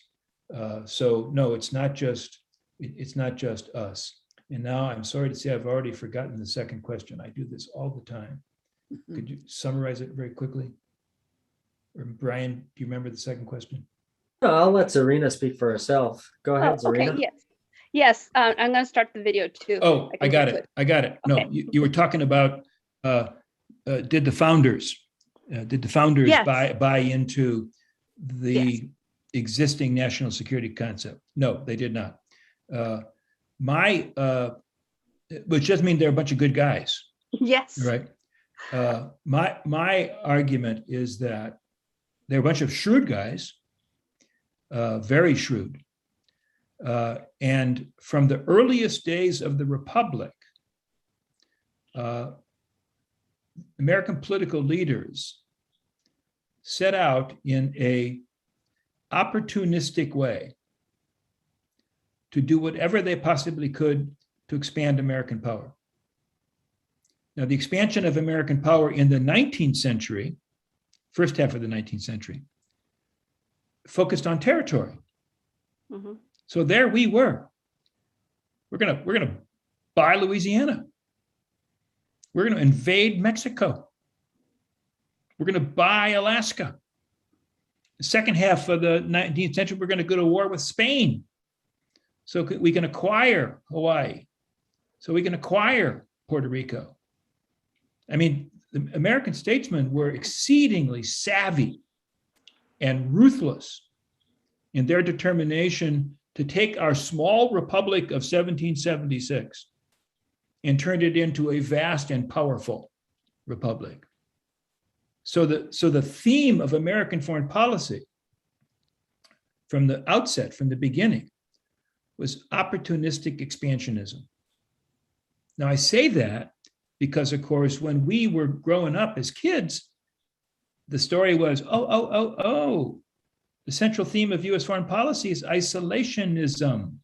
So no, it's not just us. And now I'm sorry to say I've already forgotten the second question. I do this all the time. Could you summarize it very quickly? Or Brian, do you remember the second question? No, I'll let Zarina speak for herself. Go ahead, Zarina. Okay, yes. I'm going to start the video too. Oh, I got it. No, Okay. you were talking about did the founders Yes. buy into the Yes. existing national security concept? No, they did not. Which doesn't mean they're a bunch of good guys, Yes. right? My argument is that they're a bunch of shrewd guys, very shrewd. And from the earliest days of the Republic, American political leaders set out in a opportunistic way to do whatever they possibly could to expand American power. Now, the expansion of American power in the 19th century, first half of the 19th century, focused on territory. Mm-hmm. So there we were. We're gonna buy Louisiana. We're gonna invade Mexico. We're gonna buy Alaska. The second half of the 19th century, we're gonna go to war with Spain. So we can acquire Hawaii. So we can acquire Puerto Rico. I mean, the American statesmen were exceedingly savvy and ruthless in their determination to take our small republic of 1776 and turn it into a vast and powerful republic. So the theme of American foreign policy from the outset, from the beginning, was opportunistic expansionism. Now, I say that because, of course, when we were growing up as kids, the story was, the central theme of US foreign policy is isolationism,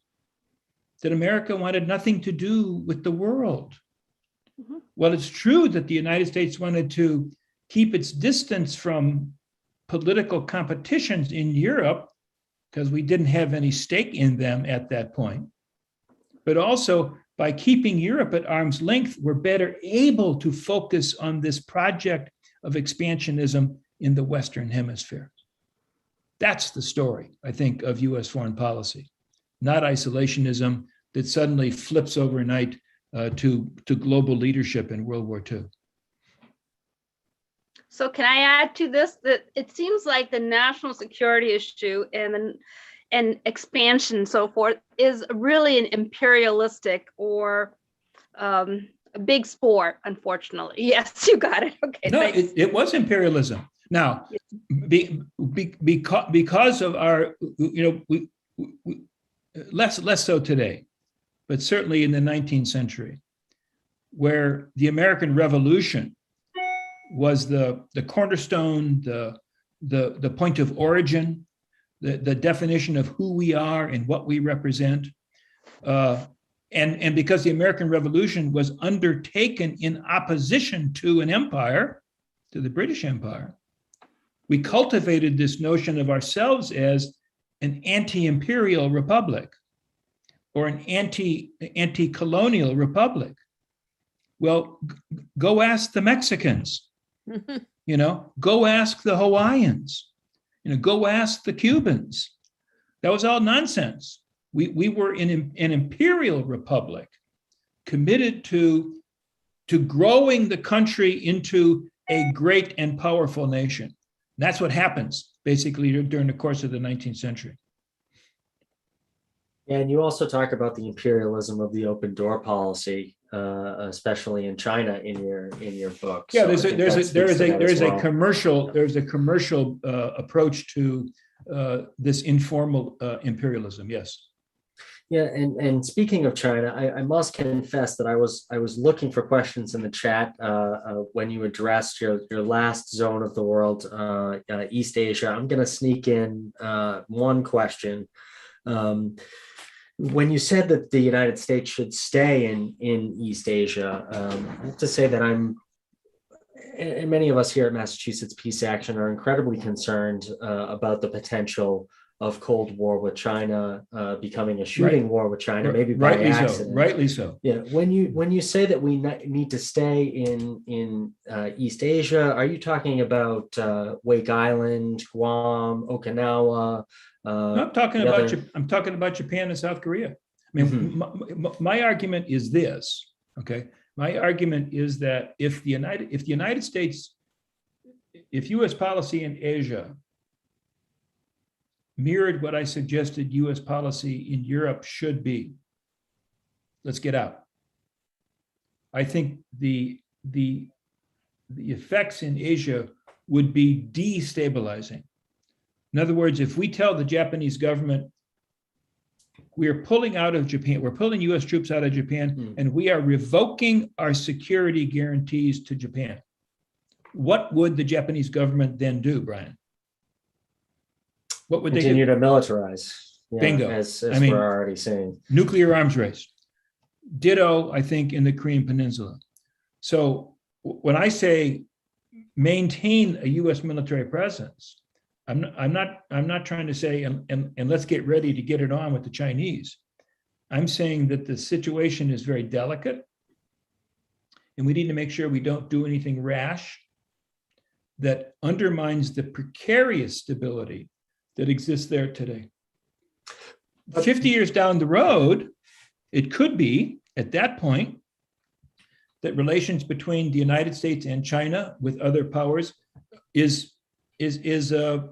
that America wanted nothing to do with the world. Mm-hmm. Well, it's true that the United States wanted to keep its distance from political competitions in Europe because we didn't have any stake in them at that point. But also, by keeping Europe at arm's length, we're better able to focus on this project of expansionism in the Western Hemisphere. That's the story, I think, of US foreign policy, not isolationism that suddenly flips overnight to global leadership in World War II. So can I add to this that it seems like the national security issue and expansion and so forth is really an imperialistic or a big sport, unfortunately. Yes, you got it. Okay. No, it was imperialism. Now, because of our, we less so today, but certainly in the 19th century, where the American Revolution was the cornerstone, the point of origin the definition of who we are and what we represent. And because the American Revolution was undertaken in opposition to an empire, to the British Empire, we cultivated this notion of ourselves as an anti-imperial republic or an anti-colonial republic. Well, go ask the Mexicans, go ask the Hawaiians, go ask the Cubans. That was all nonsense. We were in an imperial republic committed to growing the country into a great and powerful nation. That's what happens basically during the course of the 19th century. And you also talk about the imperialism of the open door policy, especially in China, in your book. Yeah, So there is a commercial approach to this informal imperialism. Yes. Yeah, and speaking of China, I must confess that I was looking for questions in the chat when you addressed your last zone of the world, East Asia. I'm going to sneak in one question. When you said that the United States should stay in East Asia, I have to say that and many of us here at Massachusetts Peace Action are incredibly concerned about the potential of Cold War with China becoming a shooting war with China, maybe by accident. Rightly so. Yeah. When you say that we need to stay in East Asia, are you talking about Wake Island, Guam, Okinawa? I'm talking about Japan and South Korea. I mean, my argument is this. Okay, my argument is that if U.S. policy in Asia mirrored what I suggested U.S. policy in Europe should be, let's get out. I think the effects in Asia would be destabilizing. In other words, if we tell the Japanese government we are pulling out of Japan, we're pulling U.S. troops out of Japan, and we are revoking our security guarantees to Japan, what would the Japanese government then do, Brian? What would continue they do? To militarize? Yeah, bingo. As we're already seeing. Nuclear arms race. Ditto, I think, in the Korean Peninsula. So when I say maintain a U.S. military presence, I'm not trying to say and let's get ready to get it on with the Chinese. I'm saying that the situation is very delicate, and we need to make sure we don't do anything rash that undermines the precarious stability that exists there today. 50 years down the road, it could be at that point that relations between the United States and China with other powers is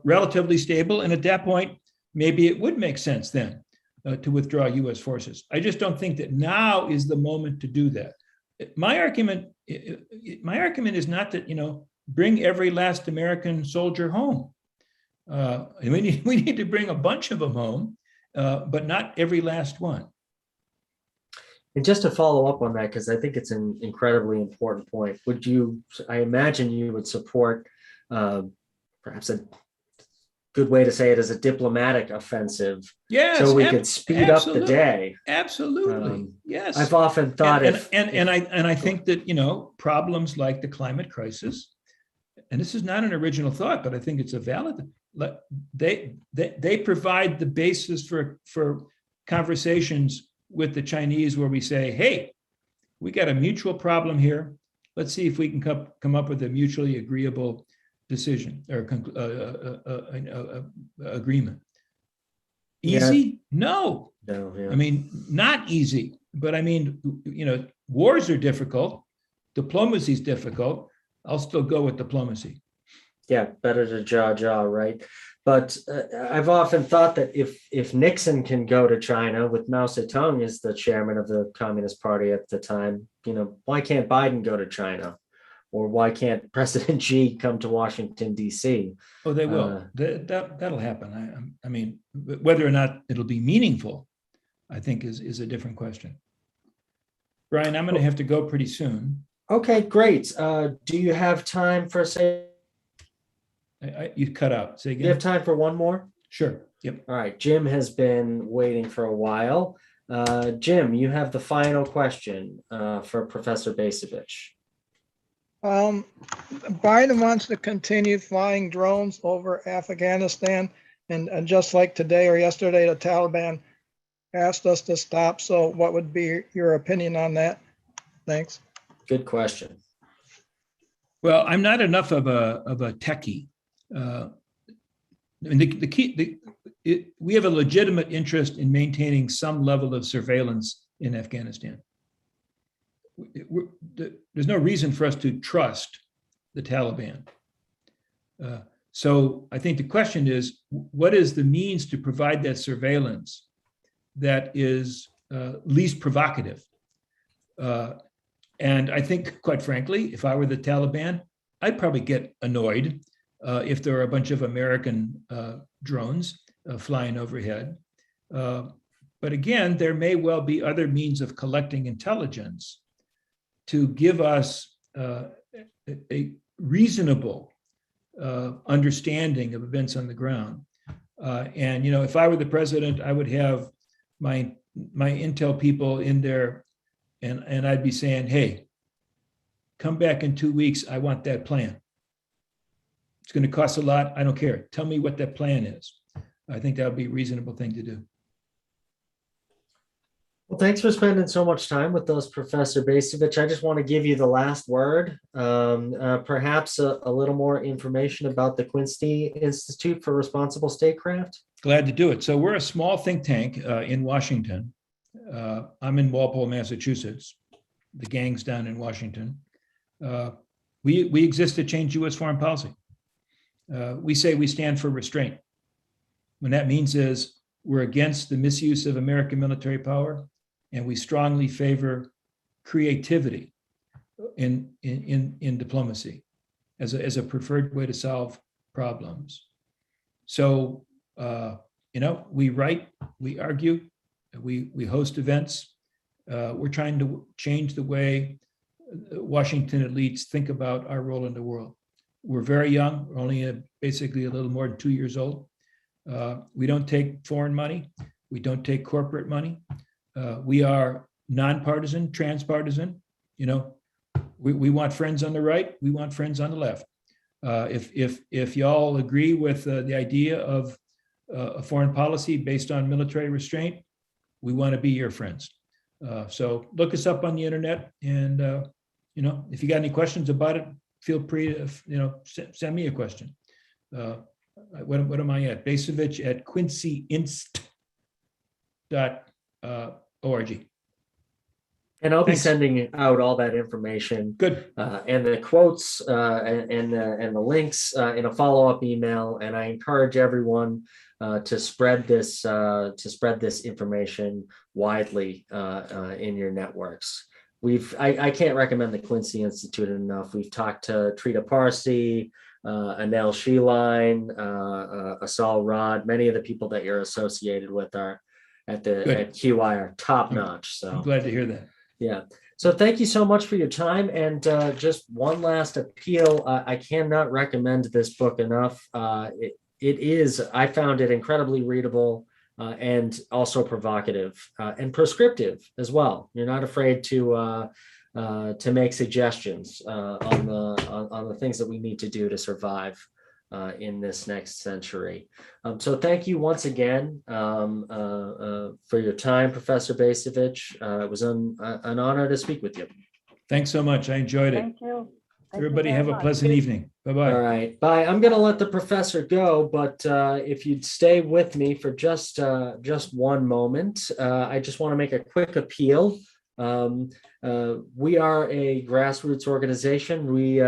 relatively stable. And at that point, maybe it would make sense then to withdraw US forces. I just don't think that now is the moment to do that. My argument is not that, bring every last American soldier home. We need to bring a bunch of them home, but not every last one. And just to follow up on that, because I think it's an incredibly important point, I imagine you would support perhaps a good way to say it is a diplomatic offensive. Yes, so we could speed up the day. Absolutely. Yes. I've often thought I think that, problems like the climate crisis, and this is not an original thought, but I think it's a valid, they provide the basis for conversations with the Chinese where we say, hey, we got a mutual problem here. Let's see if we can come up with a mutually agreeable decision or agreement. Easy? No. No, yeah. I mean, not easy, but I mean, wars are difficult. Diplomacy is difficult. I'll still go with diplomacy. Yeah, better to jaw, right? But I've often thought that if Nixon can go to China with Mao Zedong as the chairman of the Communist Party at the time, why can't Biden go to China? Or why can't President Xi come to Washington, D.C.? Oh, they will. That'll happen. I mean, whether or not it'll be meaningful, I think is a different question. Brian, I'm going to have to go pretty soon. Okay, great. Do you have time for, say, you cut out. Say again. Do you have time for one more? Sure. Yep. All right, Jim has been waiting for a while. Jim, you have the final question for Professor Bacevich. Biden wants to continue flying drones over Afghanistan, and just like today or yesterday, the Taliban asked us to stop. So what would be your opinion on that? Thanks. Good question. Well, I'm not enough of a techie. And the key, we have a legitimate interest in maintaining some level of surveillance in Afghanistan. There's no reason for us to trust the Taliban. So I think the question is, what is the means to provide that surveillance that is least provocative? And I think, quite frankly, if I were the Taliban, I'd probably get annoyed if there are a bunch of American drones flying overhead. But again, there may well be other means of collecting intelligence to give us a reasonable understanding of events on the ground. And if I were the president, I would have my intel people in there, and I'd be saying, hey, come back in 2 weeks. I want that plan. It's going to cost a lot. I don't care. Tell me what that plan is. I think that would be a reasonable thing to do. Well, thanks for spending so much time with us, Professor Bacevich. I just want to give you the last word. Perhaps a little more information about the Quincy Institute for Responsible Statecraft. Glad to do it. So we're a small think tank in Washington. I'm in Walpole, Massachusetts. The gang's down in Washington. We exist to change U.S. foreign policy. We say we stand for restraint. What that means is we're against the misuse of American military power, and we strongly favor creativity in diplomacy as a preferred way to solve problems. So, we write, we argue, we host events. We're trying to change the way Washington elites think about our role in the world. We're very young. We're only basically a little more than 2 years old. We don't take foreign money. We don't take corporate money. We are nonpartisan, transpartisan. We want friends on the right. We want friends on the left. If y'all agree with the idea of a foreign policy based on military restraint, we want to be your friends. So look us up on the internet, and if you got any questions about it, feel free to send me a question. What am I at? Bacevich at quincyinst.org. And I'll be sending out all that information. Good. And the quotes and the links in a follow-up email. And I encourage everyone to spread this information widely in your networks. I can't recommend the Quincy Institute enough. We've talked to Trita Parsi, Anel Sheline, Asal Rod. Many of the people that you're associated with are at QI are top notch. So I'm glad to hear that. Yeah. So thank you so much for your time. And just one last appeal. I cannot recommend this book enough. It is, I found it incredibly readable and also provocative and prescriptive as well. You're not afraid to make suggestions on the things that we need to do to survive in this next century. So thank you once again for your time, Professor Bacevich. It was an honor to speak with you. Thanks so much. I enjoyed it. Thank you. Everybody have a pleasant evening. Bye-bye. All right. Bye. I'm going to let the professor go, but if you'd stay with me for just one moment, I just want to make a quick appeal. We are a grassroots organization. We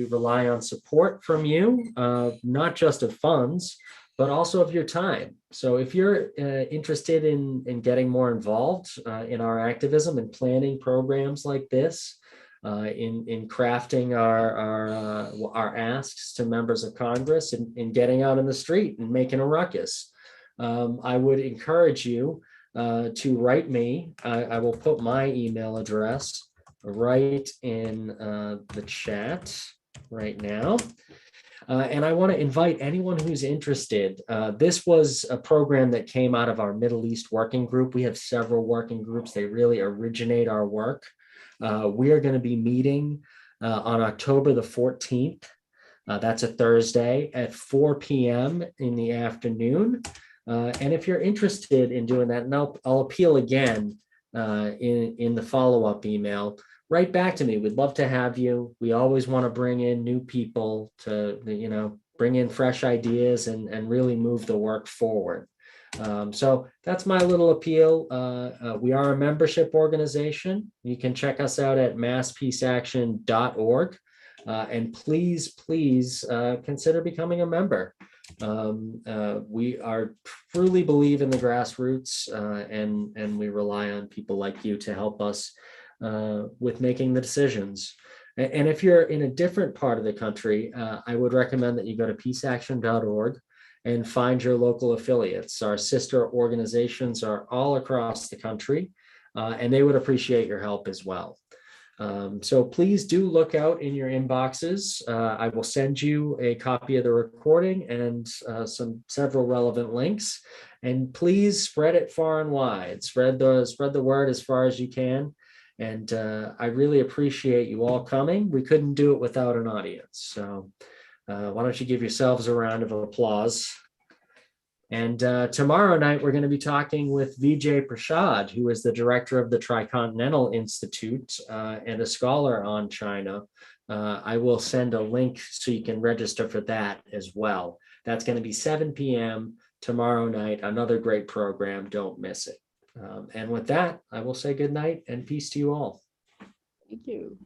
rely on support from you, not just of funds, but also of your time. So if you're interested in getting more involved in our activism and planning programs like this, in crafting our asks to members of Congress and in getting out in the street and making a ruckus, I would encourage you to write me. I will put my email address right in the chat right now. And I want to invite anyone who's interested. This was a program that came out of our Middle East working group. We have several working groups. They really originate our work. We are going to be meeting on October the 14th. That's a Thursday at 4 p.m. in the afternoon. And if you're interested in doing that, and I'll appeal again in the follow-up email, write back to me. We'd love to have you. We always want to bring in new people to, bring in fresh ideas and really move the work forward. So that's my little appeal. We are a membership organization. You can check us out at masspeaceaction.org. And please consider becoming a member. We are truly believe in the grassroots, and we rely on people like you to help us with making the decisions. And if you're in a different part of the country, I would recommend that you go to peaceaction.org and find your local affiliates. Our sister organizations are all across the country, and they would appreciate your help as well. So please do look out in your inboxes. I will send you a copy of the recording and several relevant links. And please spread it far and wide. Spread the word as far as you can. And I really appreciate you all coming. We couldn't do it without an audience. So why don't you give yourselves a round of applause? And tomorrow night, we're going to be talking with Vijay Prashad, who is the director of the Tricontinental Institute and a scholar on China. I will send a link so you can register for that as well. That's going to be 7 p.m. tomorrow night. Another great program. Don't miss it. And with that, I will say good night and peace to you all. Thank you.